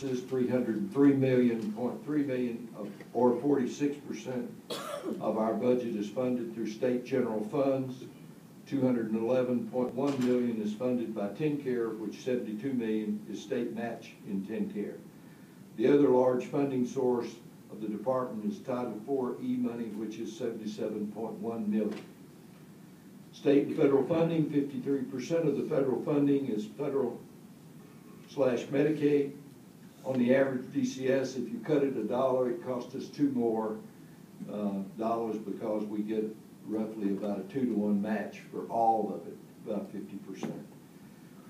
is $303.3 million, or 46% of our budget is funded through state general funds. $211.1 million is funded by TennCare, of which $72 million is state match in TennCare. The other large funding source of the department is Title IV E money, which is $77.1 million. State and federal funding, 53% of the federal funding is federal/Medicaid. On the average DCS, if you cut it $1, it costs us $2 more dollars because we get roughly about a 2-to-1 match for all of it, about 50%.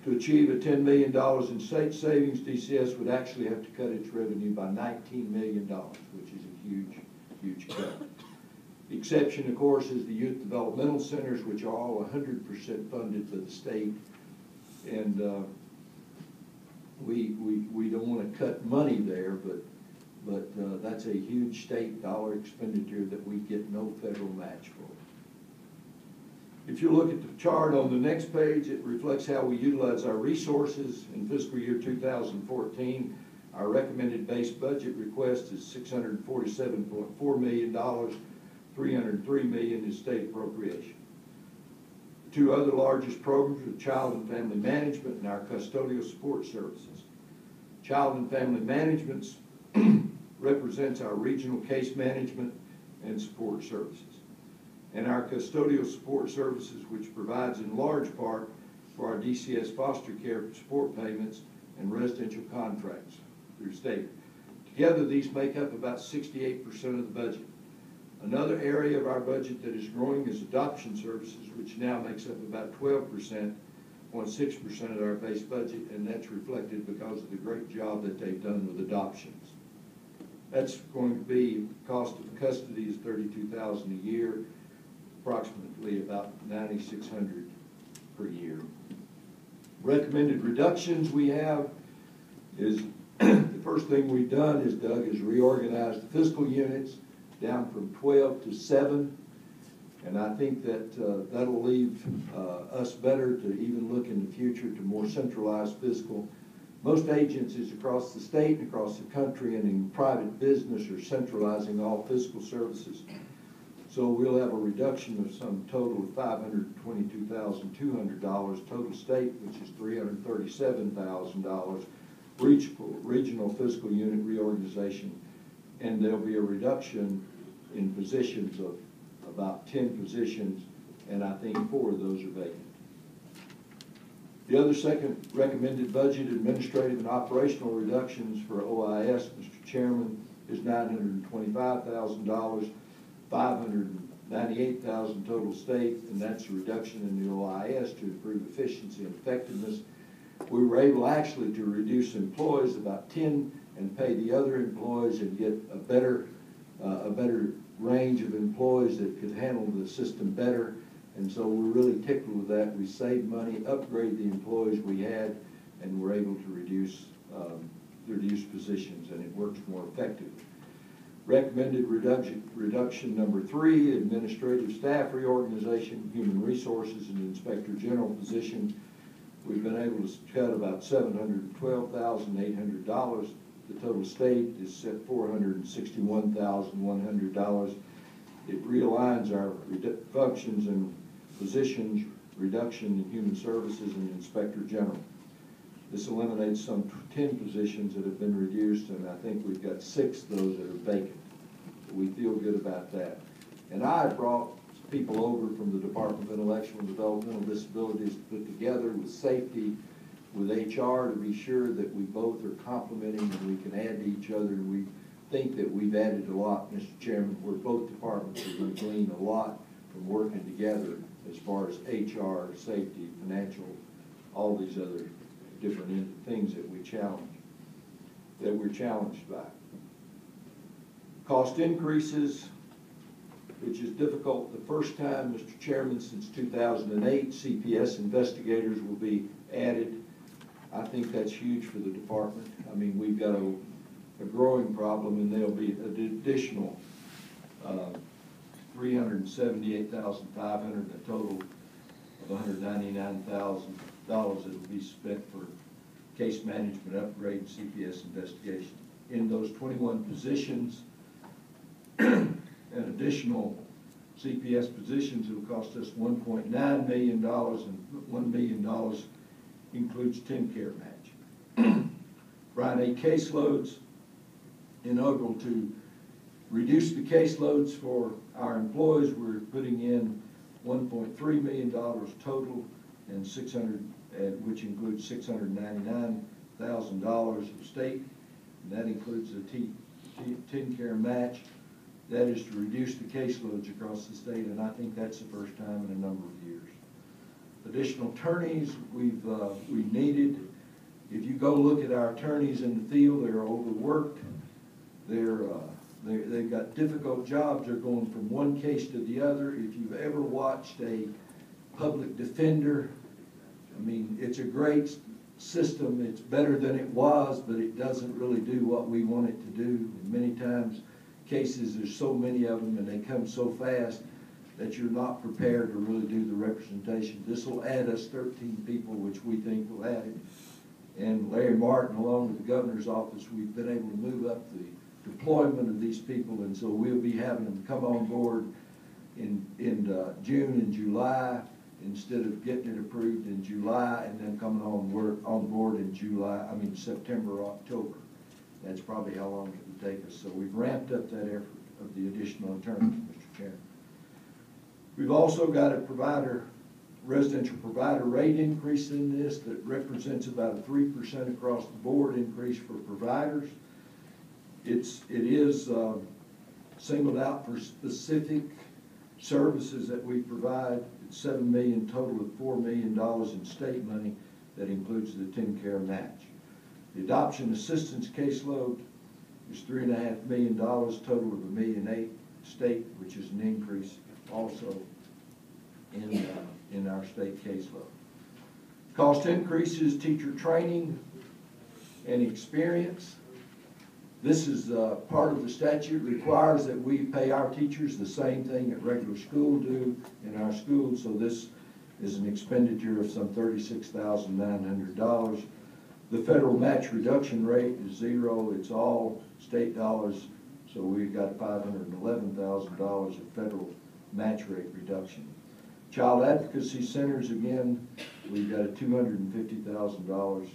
To achieve a $10 million in state savings, DCS would actually have to cut its revenue by $19 million, which is a huge, huge cut. The exception, of course, is the youth developmental centers, which are all 100% funded by the state. And we don't want to cut money there, but that's a huge state dollar expenditure that we get no federal match for. If you look at the chart on the next page, it reflects how we utilize our resources in fiscal year 2014. Our recommended base budget request is $647.4 million. $303 million is state appropriation. The two other largest programs are Child and Family Management and our custodial support services. Child and Family Management represents our regional case management and support services, and our custodial support services, which provides in large part for our DCS foster care support payments and residential contracts through state. Together, these make up about 68% of the budget. Another area of our budget that is growing is adoption services, which now makes up about 12%, 0.6% of our base budget, and that's reflected because of the great job that they've done with adoptions. That's going to be, cost of custody is $32,000 a year, approximately about $9,600 per year. Recommended reductions we have is, the first thing we've done is, Doug, is reorganize the fiscal units down from 12 to 7, and I think that that'll leave us better to even look in the future to more centralized fiscal. Most agencies across the state and across the country and in private business are centralizing all fiscal services. So we'll have a reduction of some total of $522,200, total state, which is $337,000, regional fiscal unit reorganization, and there'll be a reduction in positions of about 10 positions, and I think 4 of those are vacant. The other second recommended budget, administrative and operational reductions for OIS, Mr. Chairman, is $925,000, $598,000 total state, and that's a reduction in the OIS to improve efficiency and effectiveness. We were able actually to reduce employees about 10 and pay the other employees and get a better range of employees that could handle the system better. And so we're really tickled with that. We saved money, upgraded the employees we had, and we're able to reduce positions, and it works more effectively. Recommended reduction number 3, administrative staff reorganization, human resources, and inspector general position. We've been able to cut about $712,800. The total state is set $461,100. It realigns our functions and positions, reduction in human services and inspector general. This eliminates some 10 positions that have been reduced, and I think we've got 6 of those that are vacant. We feel good about that. And I brought people over from the Department of Intellectual and Developmental Disabilities to put together with safety, with HR, to be sure that we both are complementing and we can add to each other. And we think that we've added a lot, Mr. Chairman, where both departments are going to glean a lot from working together as far as HR, safety, financial, all these other different things that we're challenged by. Cost increases, which is difficult. The first time, Mr. Chairman, since 2008, CPS investigators will be added. I think that's huge for the department. I mean, we've got a growing problem, and there'll be an additional $378,500, a total of $199,000 that will be spent for case management upgrade, and CPS investigation. In those 21 positions, an additional CPS positions, it'll cost us $1.9 million, and $1 million includes TennCare match. Friday caseloads, integral to reduce the caseloads for our employees. We're putting in $1.3 million total, and which includes $699,000 of state, and that includes the TennCare match. That is to reduce the caseloads across the state, and I think that's the first time in a number of years. Additional attorneys we needed. If you go look at our attorneys in the field, they're overworked. They've got difficult jobs. They're going from one case to the other. If you've ever watched a public defender, I mean, it's a great system. It's better than it was, but it doesn't really do what we want it to do. And many times, cases, there's so many of them, and they come so fast that you're not prepared to really do the representation. This will add us 13 people, which we think will add it. And Larry Martin, along with the governor's office, we've been able to move up the deployment of these people, and so we'll be having them come on board in June and July, instead of getting it approved in July and then coming on board in September or October. That's probably how long it would take us. So we've ramped up that effort of the additional attorneys, Mr. Chairman. We've also got a residential provider rate increase in this that represents about a 3% across the board increase for providers. It is singled out for specific services that we provide. It's $7 million total, with $4 million in state money that includes the TennCare match. The adoption assistance caseload is $3.5 million, total of $1.8 million state, which is an increase also in our state caseload. Cost increases, teacher training and experience. This is part of the statute requires that we pay our teachers the same thing that regular school do in our schools, so this is an expenditure of some $36,900. The federal match reduction rate is 0. It's all state dollars, so we've got $511,000 of federal match rate reduction. Child advocacy centers, again, we've got a $250,000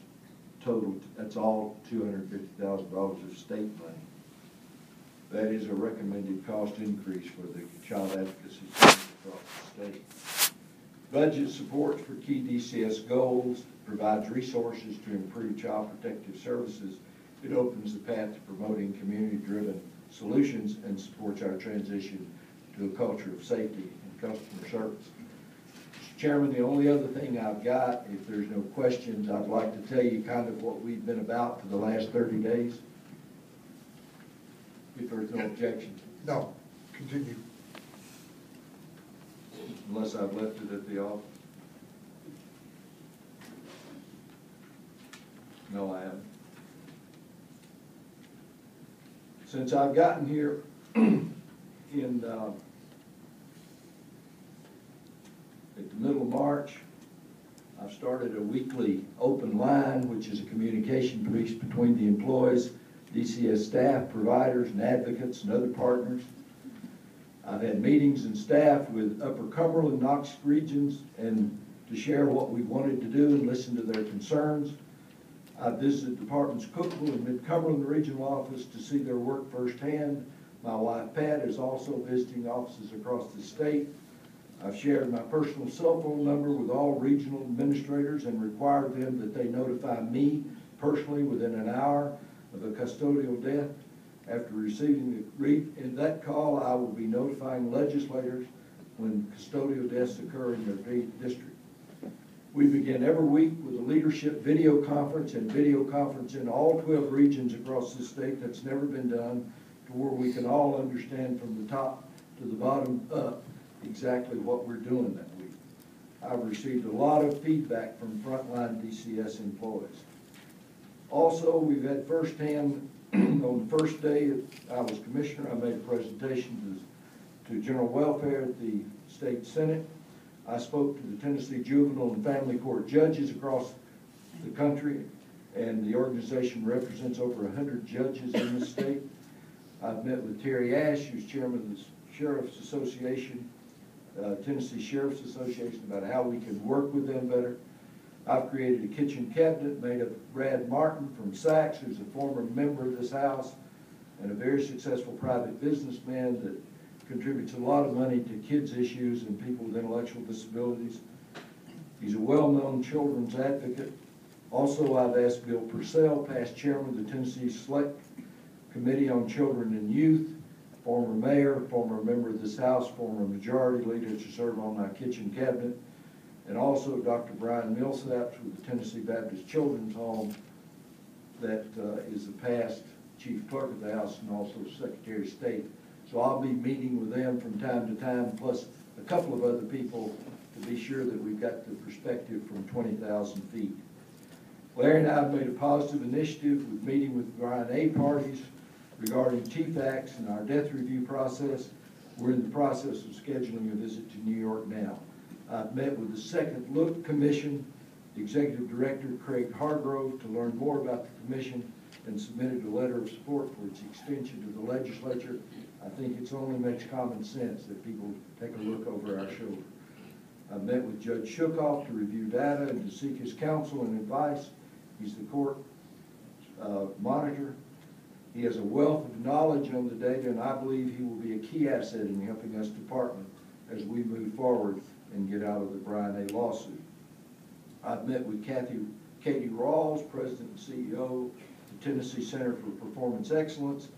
total. That's all $250,000 of state money. That is a recommended cost increase for the child advocacy centers across the state. Budget support for key DCS goals, provides resources to improve child protective services. It opens the path to promoting community-driven solutions and supports our transition to a culture of safety and customer service. Mr. Chairman, the only other thing I've got, if there's no questions, I'd like to tell you kind of what we've been about for the last 30 days. If there's no objection. No, continue. Unless I've left it at the office. No, I haven't. Since I've gotten here at the middle of March, I've started a weekly open line, which is a communication piece between the employees, DCS staff, providers, and advocates, and other partners. I've had meetings and staff with Upper Cumberland, Knox regions, and to share what we wanted to do and listen to their concerns. I visited departments Cookville and Mid-Cumberland Regional Office to see their work firsthand. My wife Pat is also visiting offices across the state. I've shared my personal cell phone number with all regional administrators and required them that they notify me personally within an hour of a custodial death. After receiving in that call, I will be notifying legislators when custodial deaths occur in their district. We begin every week with a leadership video conference in all 12 regions across the state. That's never been done, to where we can all understand from the top to the bottom up exactly what we're doing that week. I've received a lot of feedback from frontline DCS employees. Also, we've had firsthand, on the first day I was commissioner, I made a presentation to General Welfare at the State Senate. I spoke to the Tennessee Juvenile and Family Court judges across the country, and the organization represents over 100 judges in the state. I've met with Terry Ash, who's chairman of the Sheriff's Association, Tennessee Sheriff's Association, about how we can work with them better. I've created a kitchen cabinet made of Brad Martin from Saks, who's a former member of this house and a very successful private businessman that contributes a lot of money to kids' issues and people with intellectual disabilities. He's a well-known children's advocate. Also, I've asked Bill Purcell, past chairman of the Tennessee Select Committee on Children and Youth, former mayor, former member of this house, former majority leader, to serve on my kitchen cabinet, and also Dr. Brian Millsaps with the Tennessee Baptist Children's Home, that is the past chief clerk of the house and also Secretary of State. So I'll be meeting with them from time to time, plus a couple of other people, to be sure that we've got the perspective from 20,000 feet. Larry and I have made a positive initiative with meeting with Brian A. parties regarding TFACs and our death review process. We're in the process of scheduling a visit to New York now. I've met with the Second Look Commission, the Executive Director, Craig Hargrove, to learn more about the commission and submitted a letter of support for its extension to the legislature. I think it only makes common sense that people take a look over our shoulder. I've met with Judge Shukoff to review data and to seek his counsel and advice. He's the court monitor. He has a wealth of knowledge on the data, and I believe he will be a key asset in helping us department as we move forward and get out of the Brian A. lawsuit. I've met with Katie Rawls, President and CEO of the Tennessee Center for Performance Excellence.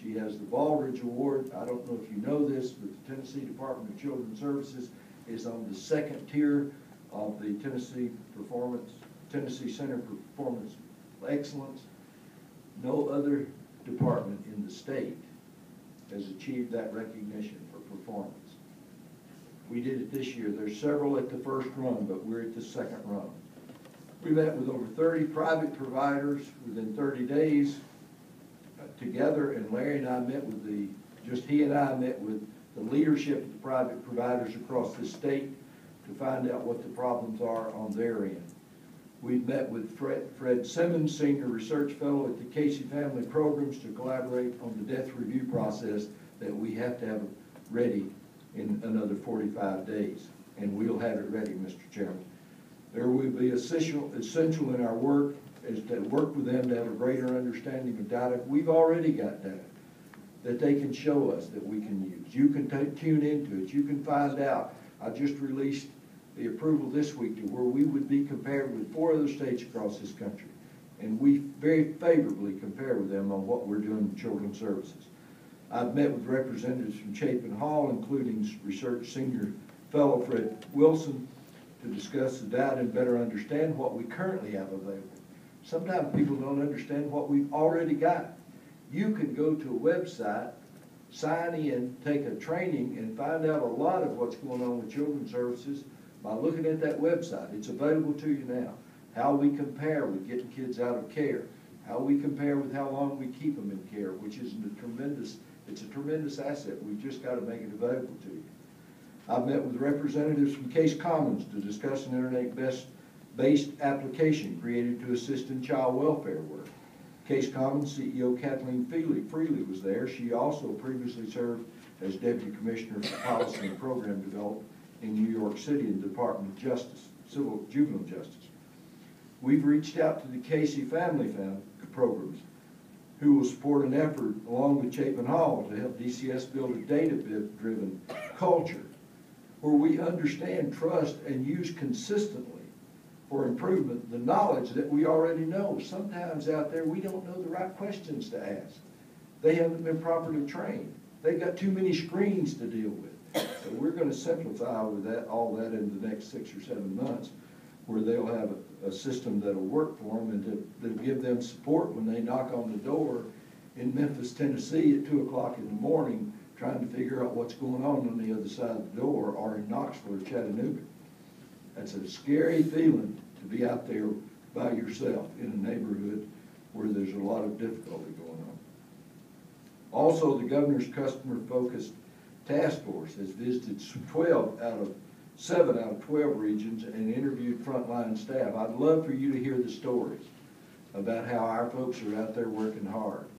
She has the Baldridge Award. I don't know if you know this, but the Tennessee Department of Children's Services is on the second tier of the Tennessee Center for Performance Excellence. No other department in the state has achieved that recognition for performance. We did it this year. There's several at the first run, but we're at the second run. We met with over 30 private providers within 30 days together, and Larry and I met with he and I met with the leadership of the private providers across the state to find out what the problems are on their end. We've met with Fred Simmons, Senior Research Fellow at the Casey Family Programs, to collaborate on the death review process that we have to have ready in another 45 days. And we'll have it ready, Mr. Chairman. There will be essential in our work is to work with them to have a greater understanding of data. We've already got data that they can show us that we can use. You can tune into it. You can find out. I just released the approval this week to where we would be compared with 4 other states across this country. And we very favorably compare with them on what we're doing in children's services. I've met with representatives from Chapin Hall, including Research Senior Fellow Fred Wilson, to discuss the data and better understand what we currently have available. Sometimes people don't understand what we've already got. You can go to a website, sign in, take a training, and find out a lot of what's going on with children's services by looking at that website. It's available to you now. How we compare with getting kids out of care. How we compare with how long we keep them in care, which is it's a tremendous asset. We've just got to make it available to you. I've met with representatives from Case Commons to discuss an internet-based application created to assist in child welfare work. Case Commons CEO Kathleen Freely was there. She also previously served as Deputy Commissioner for Policy and Program Development in New York City in the Department of Justice, Civil Juvenile Justice. We've reached out to the Casey Family Programs, who will support an effort along with Chapin Hall to help DCS build a data-driven culture where we understand, trust, and use consistently for improvement the knowledge that we already know. Sometimes out there we don't know the right questions to ask. They haven't been properly trained. They've got too many screens to deal with. So we're going to simplify with all that in the next 6 or 7 months, where they'll have a system that'll work for them and that'll give them support when they knock on the door in Memphis, Tennessee at 2 o'clock in the morning, trying to figure out what's going on the other side of the door, or in Knoxville or Chattanooga. That's a scary feeling to be out there by yourself in a neighborhood where there's a lot of difficulty going on. Also, the governor's customer-focused task force has visited 7 out of 12 regions and interviewed frontline staff. I'd love for you to hear the stories. about how our folks are out there working hard.